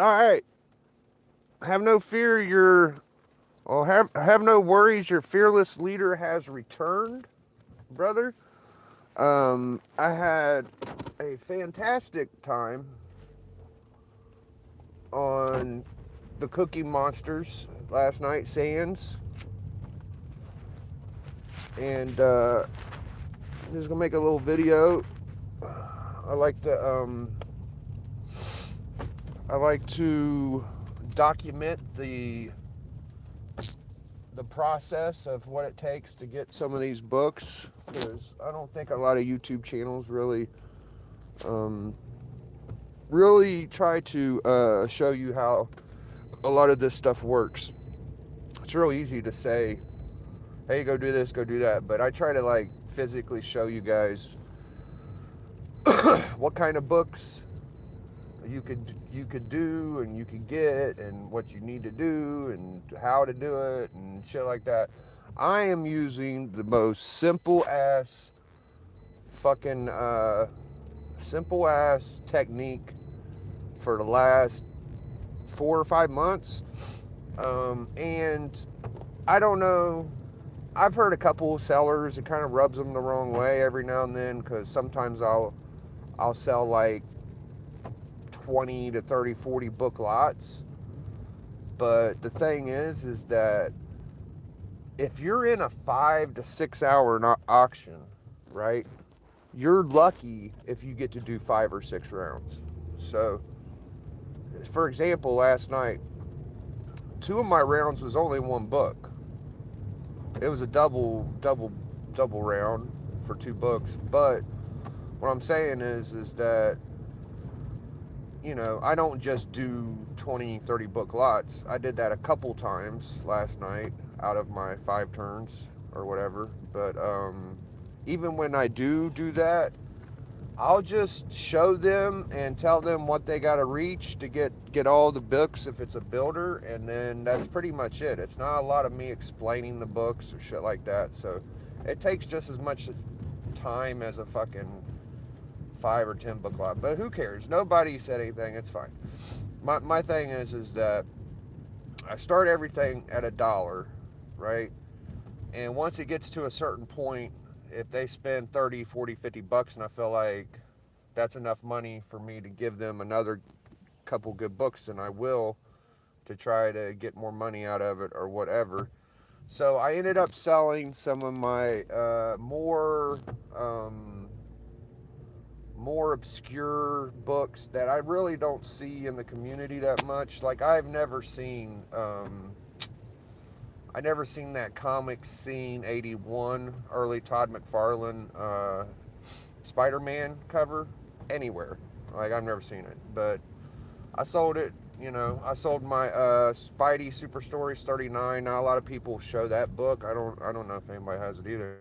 All right. Have no fear. Have no worries. Your fearless leader has returned, brother. I had a fantastic time on the Cookie Monsters last night, Sands, and I'm just gonna make a little video. I like to I like to document the process of what it takes to get some of these books, because I don't think a lot of YouTube channels um, really try to show you how a lot of this stuff works. It's real easy to say, hey, go do this, go do that, but I try to like physically show you guys what kind of books you could do and you could get and what you need to do and how to do it and shit like that. I am using the most fucking simple ass technique for the last 4 or 5 months. And I don't know. I've heard a couple of sellers, it kind of rubs them the wrong way every now and then, because sometimes I'll sell like 20 to 30, 40 book lots. But the thing is that if you're in a 5 to 6 hour auction, right, you're lucky if you get to do 5 or 6 rounds. So, for example, last night, two of my rounds was only one book. It was a double round for 2 books. But what I'm saying is that, I don't just do 20, 30 book lots. I did that a couple times last night out of my 5 turns or whatever. But even when I do that, I'll just show them and tell them what they got to reach to get all the books if it's a builder, and then that's pretty much it. It's not a lot of me explaining the books or shit like that. So it takes just as much time as a fucking 5 or 10 book lot. But who cares? Nobody said anything. It's fine. My thing is that I start everything at $1, right? And once it gets to a certain point, if they spend 30, 40, 50 bucks and I feel like that's enough money for me to give them another couple good books, then I will, to try to get more money out of it or whatever. So I ended up selling some of my more obscure books that I really don't see in the community that much. Like I never seen that Comic Scene 81 early Todd McFarlane Spider-Man cover anywhere. Like, I've never seen it, but I sold it. I sold my Spidey Super Stories 39. Now a lot of people show that book. I don't know if anybody has it either.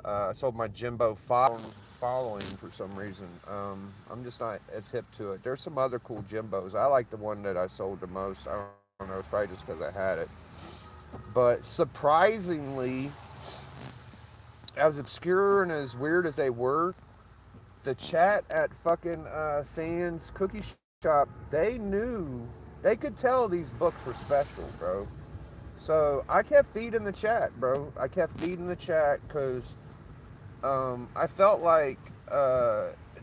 I sold my Jimbo following for some reason. I'm just not as hip to it. There's some other cool Jimbos. I like the one that I sold the most. I don't know. It's probably just because I had it. But surprisingly, as obscure and as weird as they were, the chat at fucking Sands Cookie Shop, they could tell these books were special, bro. So I kept feeding the chat, bro. I kept feeding the chat because I felt like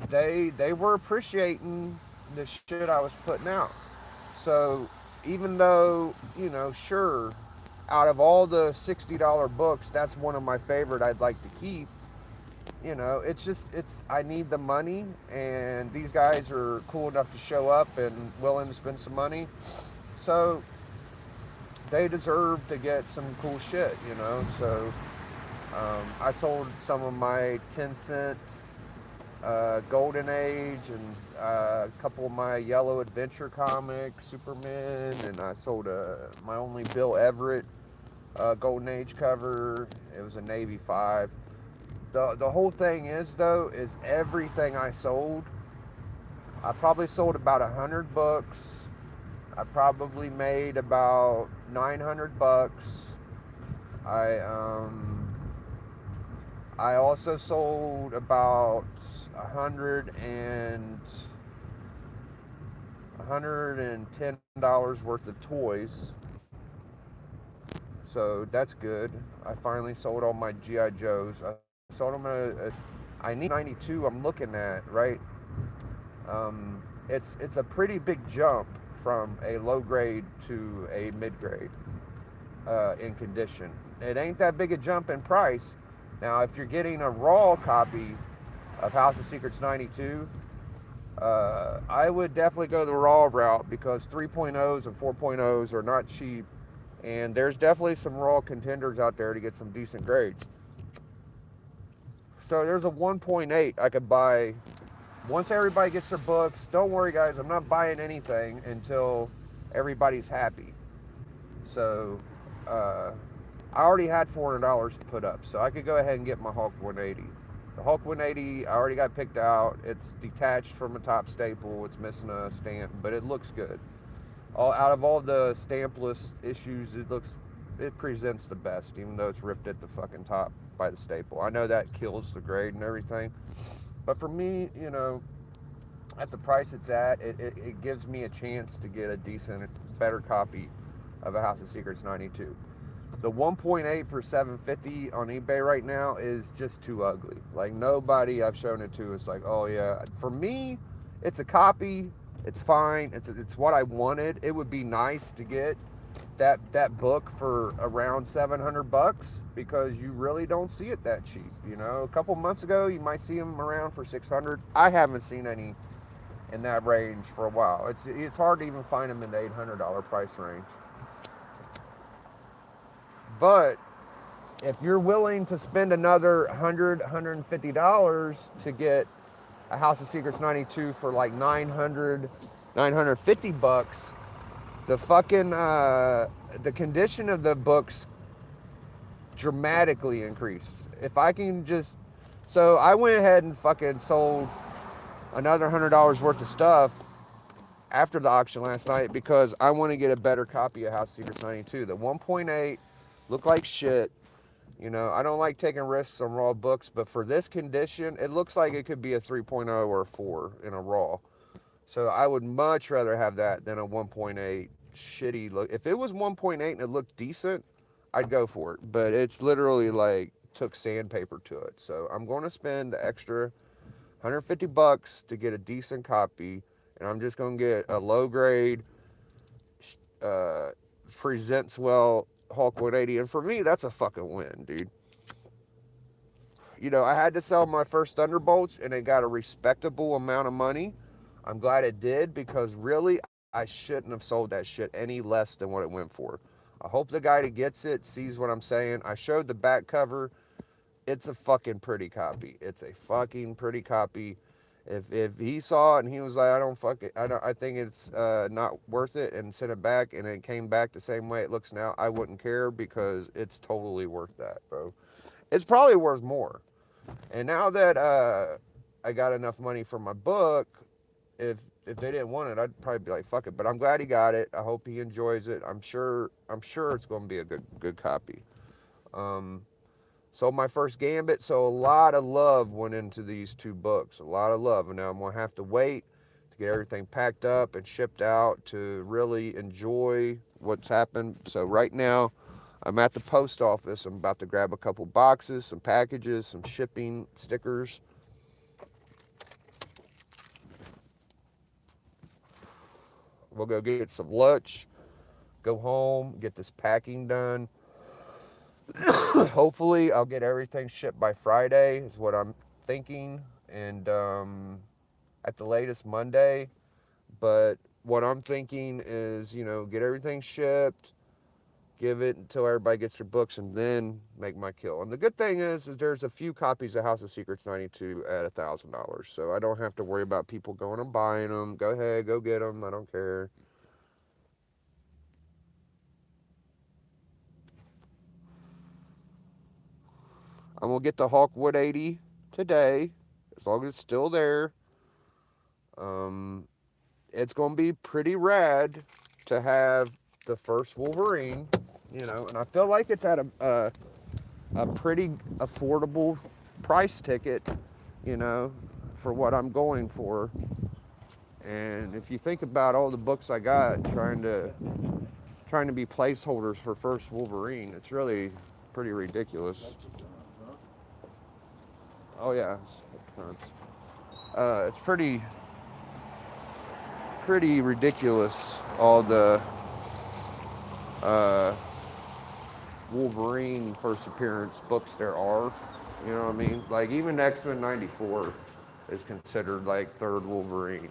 they were appreciating the shit I was putting out. So even though, sure, out of all the $60 books, that's one of my favorite I'd like to keep. It's I need the money, and these guys are cool enough to show up and willing to spend some money. So they deserve to get some cool shit. So I sold some of my 10-cent Golden Age and a couple of my Yellow Adventure comics, Superman, and I sold my only Bill Everett Golden Age cover. It was a Navy 5. The whole thing is, though, is everything I sold, I probably sold about 100 books. I probably made about 900 bucks. I I also sold about $110 worth of toys. So that's good. I finally sold all my GI Joes. I sold them at I need 92. I'm looking at right. It's a pretty big jump from a low grade to a mid grade in condition. It ain't that big a jump in price. Now, if you're getting a raw copy of House of Secrets 92, I would definitely go the raw route because 3.0s and 4.0s are not cheap, and there's definitely some raw contenders out there to get some decent grades. So there's a 1.8 I could buy once everybody gets their books. Don't worry, guys, I'm not buying anything until everybody's happy. So I already had $400 to put up, so I could go ahead and get my Hulk 180. The Hulk 180 I already got picked out. It's detached from a top staple. It's missing a stamp, but it looks good. Out of all the stampless issues, it presents the best, even though it's ripped at the fucking top by the staple. I know that kills the grade and everything, but for me, you know, at the price it's at, it gives me a chance to get a decent, better copy of a House of Secrets 92. The 1.8 for $750 on eBay right now is just too ugly. Like, nobody I've shown it to is like, oh yeah. For me, it's a copy. It's fine. It's what I wanted. It would be nice to get that book for around $700 because you really don't see it that cheap. You know, a couple months ago you might see them around for $600. I haven't seen any in that range for a while. It's hard to even find them in the $800 price range. But if you're willing to spend another $150 to get a House of Secrets 92 for like $950, the fucking the condition of the books dramatically increased. If I can just, so I went ahead and fucking sold another $100 worth of stuff after the auction last night because I want to get a better copy of House of Secrets 92. The 1.8 looked like shit. You know, I don't like taking risks on raw books, but for this condition, it looks like it could be a 3.0 or a 4 in a raw. So I would much rather have that than a 1.8 shitty look. If it was 1.8 and it looked decent, I'd go for it. But it's literally like took sandpaper to it. So I'm going to spend the extra $150 to get a decent copy, and I'm just going to get a low grade, presents well Hulk 180, and for me, that's a fucking win, dude. You know, I had to sell my first Thunderbolts, and it got a respectable amount of money. I'm glad it did, because really, I shouldn't have sold that shit any less than what it went for. I hope the guy that gets it sees what I'm saying. I showed the back cover. It's a fucking pretty copy. It's a fucking pretty copy. If he saw it and he was like, I think it's not worth it, and sent it back, and it came back the same way it looks now, I wouldn't care, because it's totally worth that, bro. It's probably worth more. And now that I got enough money for my book, if they didn't want it, I'd probably be like, fuck it. But I'm glad he got it. I hope he enjoys it. I'm sure it's going to be a good copy. Sold my first Gambit, so a lot of love went into these two books. A lot of love. And now I'm going to have to wait to get everything packed up and shipped out to really enjoy what's happened. So right now, I'm at the post office. I'm about to grab a couple boxes, some packages, some shipping stickers. We'll go get some lunch, go home, get this packing done. Hopefully, I'll get everything shipped by Friday, is what I'm thinking, and at the latest Monday. But what I'm thinking is, you know, get everything shipped, give it until everybody gets their books, and then make my kill. And the good thing is there's a few copies of House of Secrets 92 at $1,000, so I don't have to worry about people going and buying them. Go ahead, go get them. I don't care. I'm going to get the Hulk 180 today, as long as it's still there. It's going to be pretty rad to have the first Wolverine, you know, and I feel like it's at a pretty affordable price ticket, you know, for what I'm going for. And if you think about all the books I got trying to be placeholders for first Wolverine, it's really pretty ridiculous. Oh yeah, it's pretty ridiculous, all the uh, Wolverine first appearance books there are. You know what I mean? Like even X-Men '94 is considered like third Wolverine.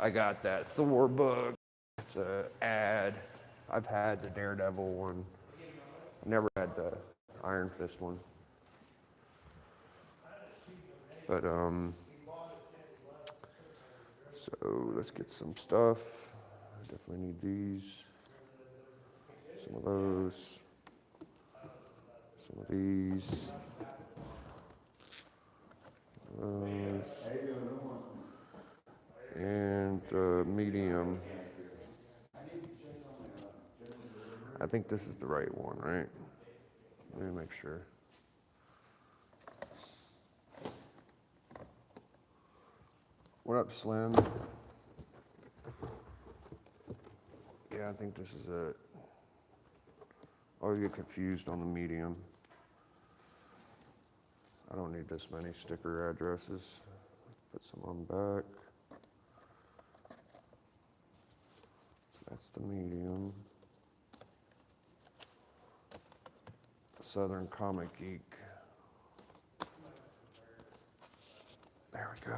I got that Thor book. It's a ad. I've had the Daredevil one. I never had the Iron Fist one. But so let's get some stuff. I definitely need these. Some of those. Some of these. Those. And medium. I think this is the right one, right? Let me make sure. What up, Slim? Yeah, I think this is it. I always get confused on the medium. I don't need this many sticker addresses. Put some on back. So that's the medium. Southern Comic Geek. There we go.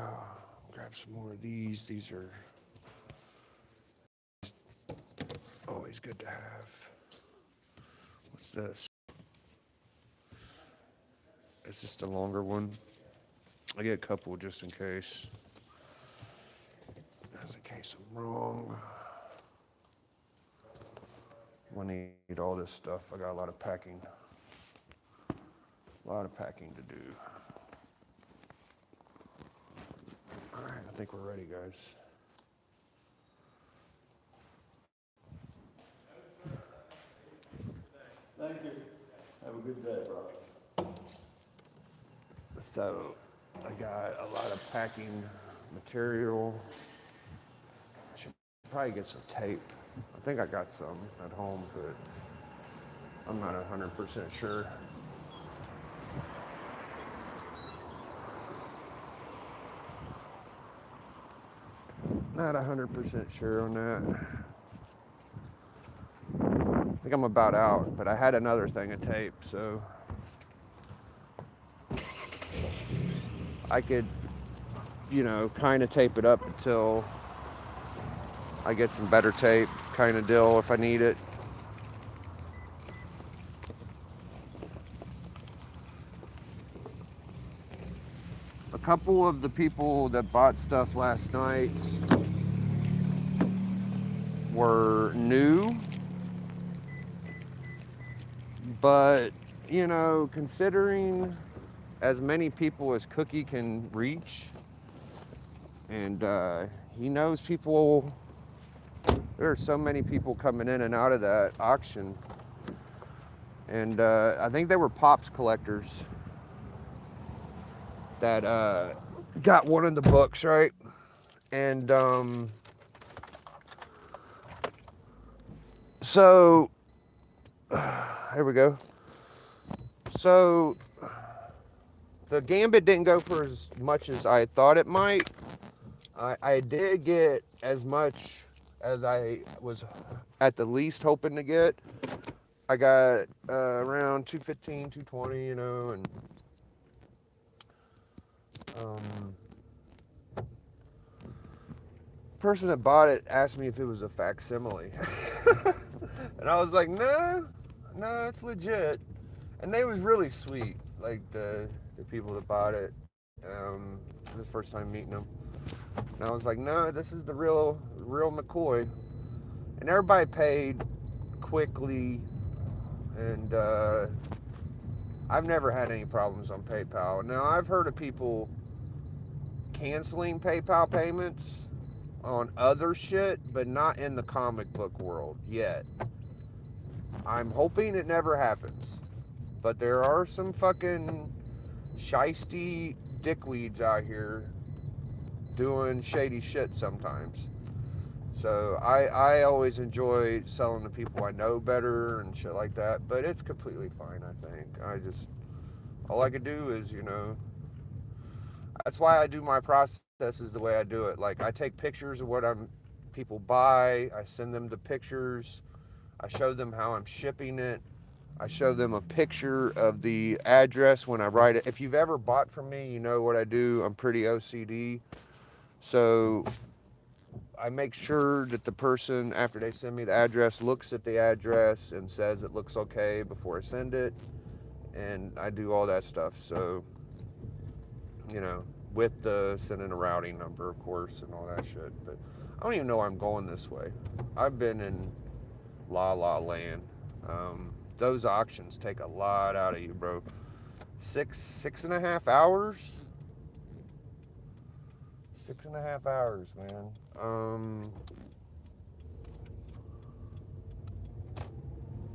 Grab some more of these. These are always good to have. What's this? It's just a longer one. I get a couple just in case. Just in case I'm wrong. When I need all this stuff, I got a lot of packing. A lot of packing to do. All right, I think we're ready, guys. Thank you. Have a good day, bro. So, I got a lot of packing material. I should probably get some tape. I think I got some at home, but I'm not 100% sure. Not 100% sure on that. I think I'm about out, but I had another thing of tape, so I could, kind of tape it up until I get some better tape, kind of deal if I need it. A couple of the people that bought stuff last night were new, but considering as many people as Cookie can reach, and he knows people, there are so many people coming in and out of that auction, and I think they were Pops collectors that got one of the books, right? And so here we go. So the Gambit didn't go for as much as I thought it might. I did get as much as I was at the least hoping to get. I got around 215, 220, and person that bought it asked me if it was a facsimile. And I was like, no, it's legit. And they was really sweet, like the people that bought it. It was the first time meeting them. And I was like, no, this is the real McCoy. And everybody paid quickly, and I've never had any problems on PayPal. Now, I've heard of people canceling PayPal payments on other shit, but not in the comic book world yet. I'm hoping it never happens. But there are some fucking shiesty dickweeds out here doing shady shit sometimes. So I always enjoy selling to people I know better and shit like that. But it's completely fine, I think. All I could do is, that's why I do my processes the way I do it. Like I take pictures of what people buy. I send them the pictures. I show them how I'm shipping it. I show them a picture of the address when I write it. If you've ever bought from me, you know what I do. I'm pretty OCD. So I make sure that the person, after they send me the address, looks at the address and says it looks okay before I send it. And I do all that stuff. So, with the sending a routing number, of course, and all that shit. But I don't even know why I'm going this way. I've been in La La Land. Those auctions take a lot out of you, bro. 6.5 hours. 6.5 hours, man.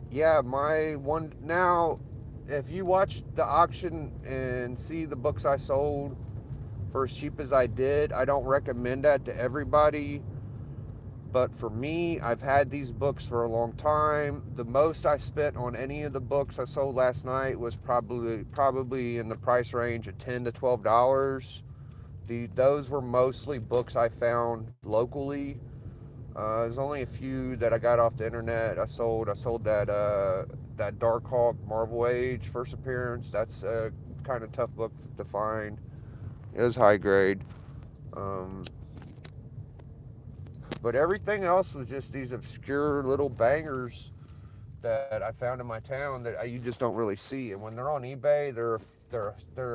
Yeah, my one now. If you watch the auction and see the books I sold for as cheap as I did, I don't recommend that to everybody. But for me, I've had these books for a long time. The most I spent on any of the books I sold last night was probably in the price range of $10 to $12. Those were mostly books I found locally. There's only a few that I got off the internet. I sold that Darkhawk Marvel Age first appearance. That's a kind of tough book to find. It was high grade. But everything else was just these obscure little bangers that I found in my town that you just don't really see. And when they're on eBay, they're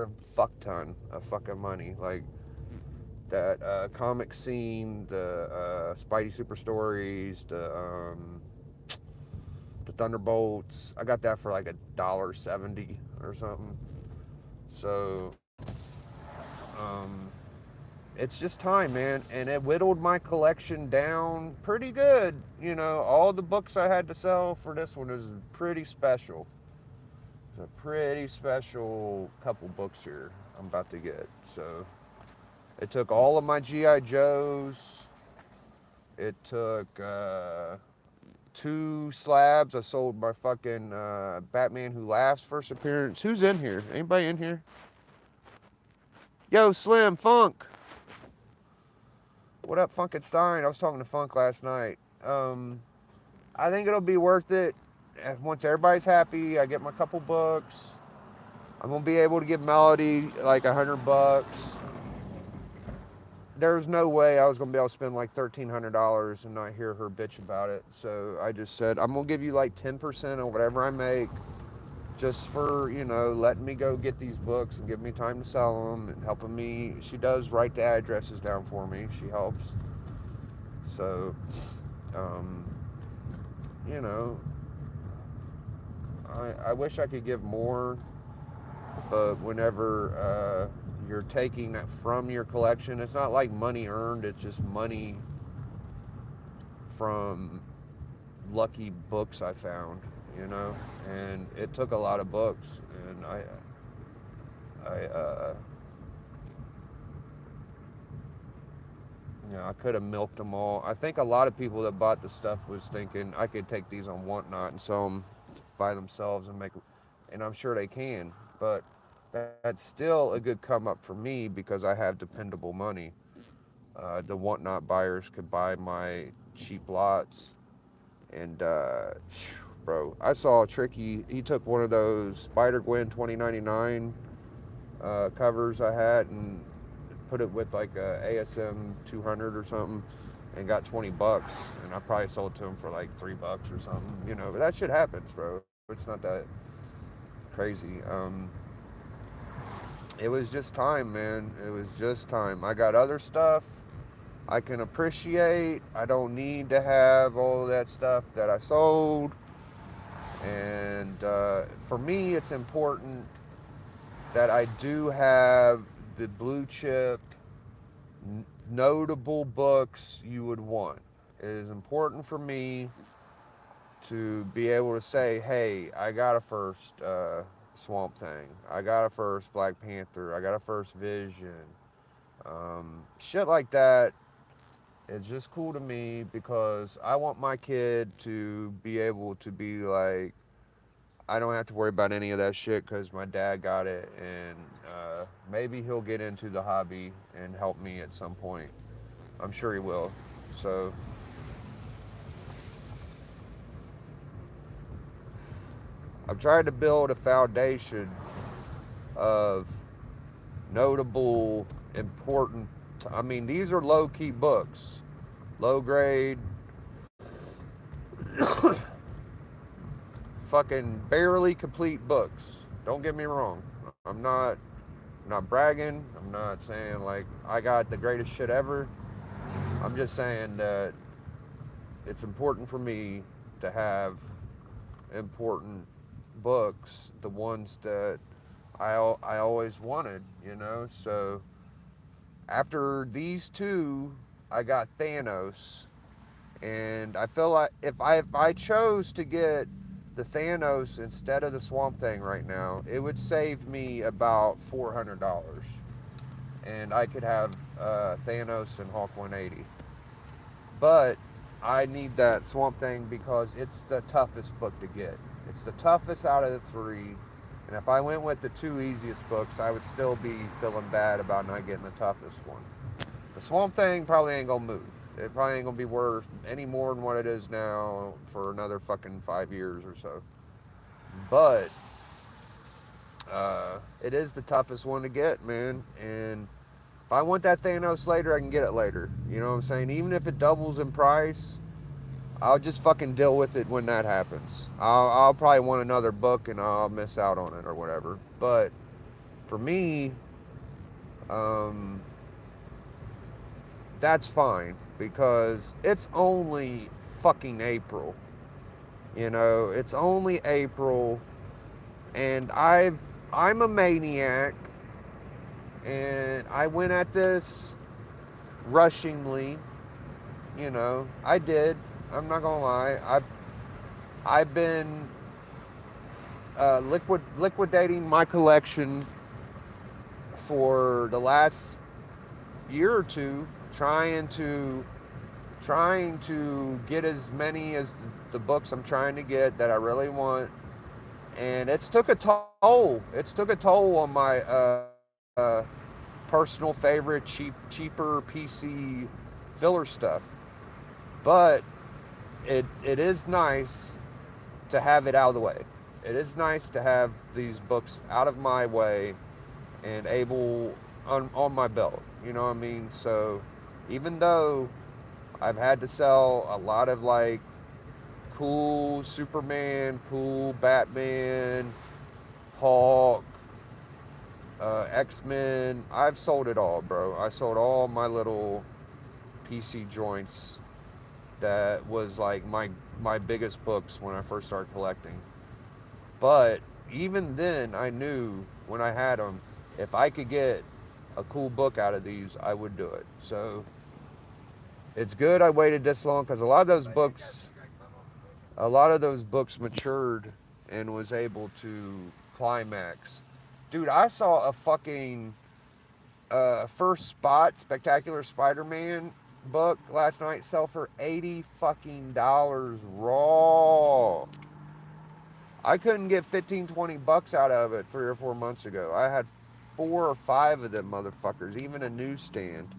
a fuck ton of fucking money. Like that comic scene, the Spidey Super Stories, the Thunderbolts. I got that for like $1.70 or something. So it's just time, man, and it whittled my collection down pretty good. All the books I had to sell for this one is pretty special. It's a pretty special couple books here I'm about to get. So it took all of my G.I. Joes. It took 2 slabs. I sold my fucking Batman Who Laughs first appearance. Who's in here? Anybody in here? Yo, Slim, Funk. What up, Funkenstein? I was talking to Funk last night. I think it'll be worth it. Once everybody's happy, I get my couple books. I'm gonna be able to give Melody like $100. There's no way I was gonna be able to spend like $1,300 and not hear her bitch about it. So I just said I'm gonna give you like 10% of whatever I make, just for letting me go get these books and give me time to sell them and helping me. She does write the addresses down for me. She helps. So, I wish I could give more, but whenever you're taking that from your collection, it's not like money earned, it's just money from lucky books I found, and it took a lot of books, and I could have milked them all. I think a lot of people that bought the stuff was thinking I could take these on Whatnot and sell them by themselves and I'm sure they can, but that's still a good come up for me because I have dependable money. The Whatnot buyers could buy my cheap lots, and bro, I saw Tricky. He took one of those Spider-Gwen 2099 covers I had and put it with like a ASM 200 or something and got $20, and I probably sold it to him for like $3 or something, but that shit happens, bro. It's not that crazy. It was just time, man. It was just time. I got other stuff I can appreciate. I don't need to have all that stuff that I sold. And for me, it's important that I do have the blue chip, notable books you would want. It is important for me to be able to say, hey, I got a first Swamp Thing. I got a first Black Panther. I got a first Vision. Shit like that is just cool to me because I want my kid to be able to be like, I don't have to worry about any of that shit because my dad got it, and maybe he'll get into the hobby and help me at some point. I'm sure he will. So I've tried to build a foundation of notable, important. I mean, these are low key books, low grade, fucking barely complete books. Don't get me wrong. I'm not bragging. I'm not saying like I got the greatest shit ever. I'm just saying that it's important for me to have important books, the ones that I always wanted, you know. So after these two, I got Thanos, and I feel like if I chose to get the Thanos instead of the Swamp Thing right now, it would save me about $400, and I could have Thanos and Hulk 180. But I need that Swamp Thing because it's the toughest book to get. It's the toughest out of the three. And if I went with the two easiest books, I would still be feeling bad about not getting the toughest one. The Swamp Thing probably ain't gonna move. It probably ain't gonna be worth any more than what it is now for another fucking 5 years or so. But it is the toughest one to get, man. And if I want that Thanos later, I can get it later. You know what I'm saying? Even if it doubles in price, I'll just fucking deal with it when that happens. I'll probably want another book and I'll miss out on it or whatever. But for me, um, that's fine because it's only fucking April. You know, it's only April, and I'm a maniac, and I went at this rushingly. You know, I did. I'm not gonna lie. I've been liquidating my collection for the last year or two, trying to get as many as the books I'm trying to get that I really want, and it's took a toll. It's took a toll on my personal favorite cheaper PC filler stuff. But it is nice to have it out of the way. It is nice to have these books out of my way and able on my belt. You know what I mean? So even though I've had to sell a lot of like cool Superman, cool Batman, Hulk, X-Men, I've sold it all, bro. I sold all my little PC joints that was like my biggest books when I first started collecting. But even then, I knew when I had them, if I could get a cool book out of these, I would do it. So it's good I waited this long because a lot of those books matured and was able to climax. Dude, I saw a fucking first spot Spectacular Spider-Man book last night sell for $80 fucking raw. I couldn't get 15, 20 bucks out of it 3 or 4 months ago. I had 4 or 5 of them motherfuckers, even a newsstand.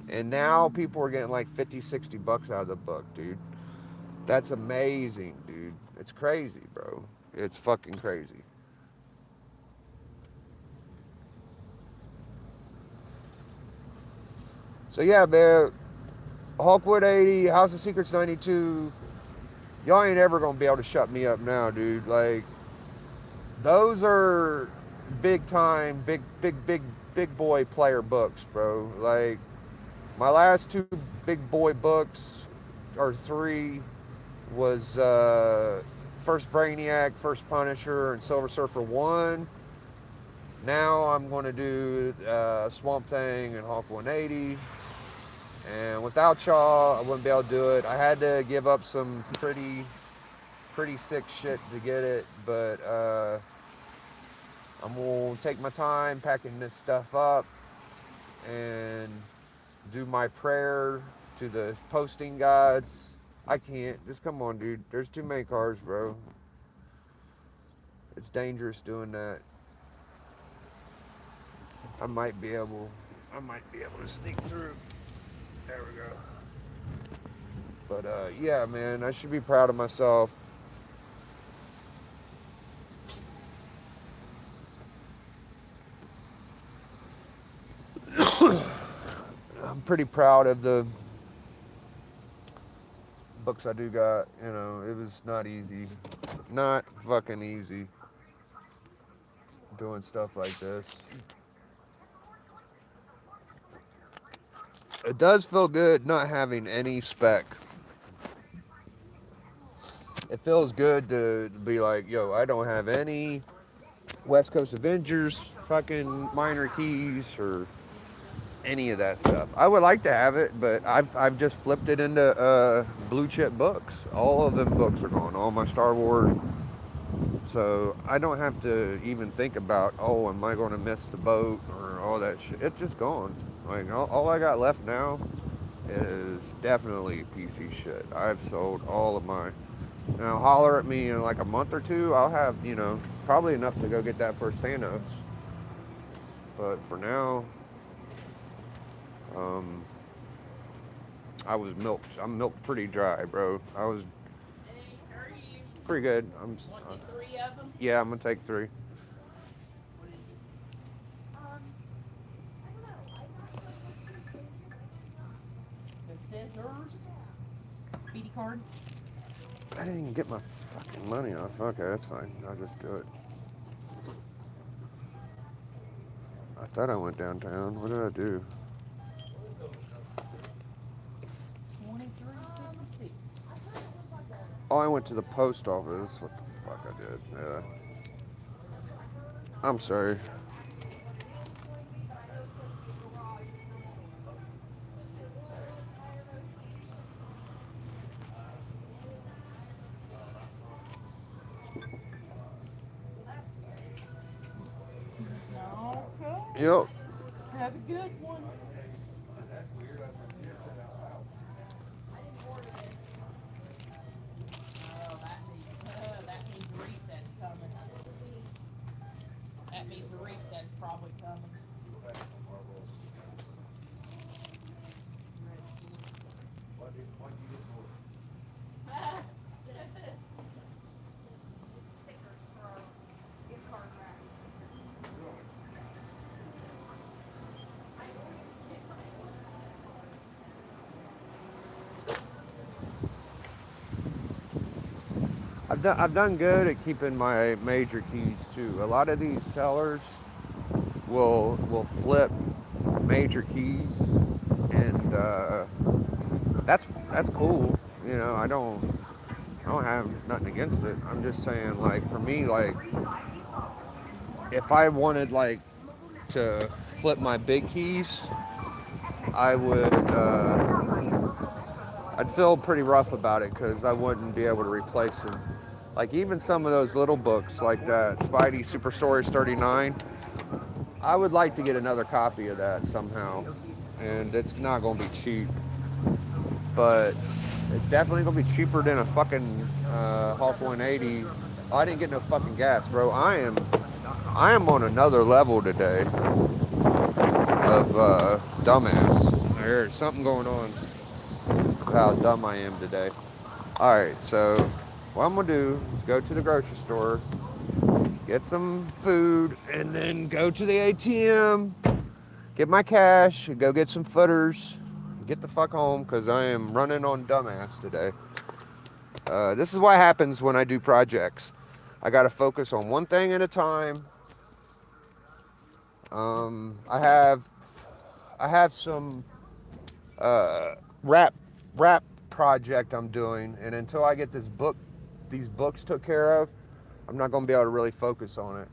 And now people are getting like 50, 60 bucks out of the book, dude. That's amazing, dude. It's crazy, bro. It's fucking crazy. So yeah, man. Hulkwood 80, House of Secrets 92. Y'all ain't ever gonna be able to shut me up now, dude. Like, those are big time, big boy player books, bro. Like, my last two big boy books, or three, was first Brainiac, first Punisher, and Silver Surfer 1. Now I'm going to do Swamp Thing and Hulk 180. And without y'all, I wouldn't be able to do it. I had to give up some pretty sick shit to get it, but I'm gonna take my time packing this stuff up, and do my prayer to the posting gods. I can't. Just come on, dude. There's too many cars, bro. It's dangerous doing that. I might be able. I might be able to sneak through. There we go. But yeah, man, I should be proud of myself. I'm pretty proud of the books I do got. You know, it was not easy. Not fucking easy doing stuff like this. It does feel good not having any spec. It feels good to be like, yo, I don't have any West Coast Avengers fucking minor keys or any of that stuff. I would like to have it, but I've just flipped it into blue chip books. All of them books are gone. All my Star Wars. So I don't have to even think about, oh, am I going to miss the boat or all that shit. It's just gone. Like all I got left now is definitely PC shit. I've sold all of mine. Now holler at me in like a month or two. I'll have, you know, probably enough to go get that first Thanos. But for now, I was milked. I'm milked pretty dry, bro. I was Hey, how are you? pretty good. Want three of them? Yeah, I'm gonna take 3. What is it? The scissors? Speedy card? I didn't even get my fucking money off. Okay, that's fine. I'll just do it. I thought I went downtown. What did I do? 23.56. Oh, I went to the post office. What the fuck I did? Yeah. I'm sorry. Okay. Yep. Have a good one. That means a reset's coming. That means a reset's probably coming. I've done good at keeping my major keys too. A lot of these sellers will flip major keys, and that's cool. You know, I don't have nothing against it. I'm just saying, like for me, like if I wanted like to flip my big keys, I would. I'd feel pretty rough about it because I wouldn't be able to replace them. Like even some of those little books, like that Spidey Super Stories 39, I would like to get another copy of that somehow, and it's not going to be cheap, but it's definitely going to be cheaper than a fucking Hawk 180. Oh, I didn't get no fucking gas, bro. I am on another level today of dumbass. There's something going on. How dumb I am today. Alright, so what I'm gonna do is go to the grocery store, get some food, and then go to the ATM, get my cash, and go get some footers, get the fuck home, because I am running on dumbass today. This is what happens when I do projects. I gotta focus on one thing at a time. I have some rap project I'm doing, and until I get these books took care of, I'm not going to be able to really focus on it.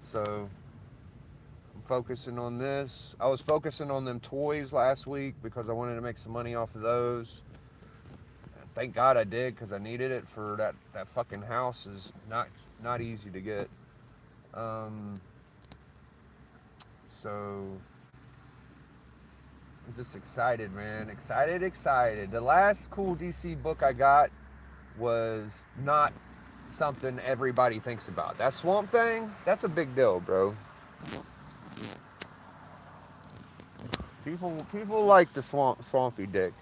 So I'm focusing on this. I was focusing on them toys last week because I wanted to make some money off of those. Thank God I did, because I needed it for that fucking house is not easy to get. So I'm just excited, man. Excited. The last cool DC book I got was not something everybody thinks about. That Swamp Thing, that's a big deal, bro. People like the swampy dick.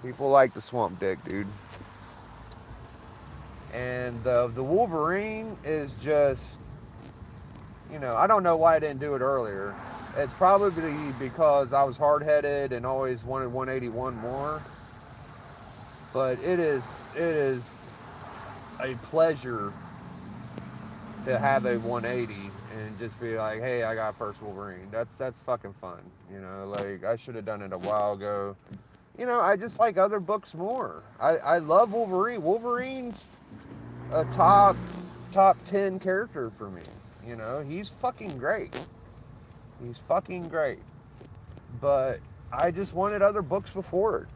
People like the swamp dick, dude. And the Wolverine is just, I don't know why I didn't do it earlier. It's probably because I was hard-headed and always wanted 181 more. But it is a pleasure to have a 180 and just be like, hey, I got first Wolverine. That's fucking fun. Like I should have done it a while ago. I just like other books more. I love Wolverine. Wolverine's a top 10 character for me. He's fucking great. But I just wanted other books before it.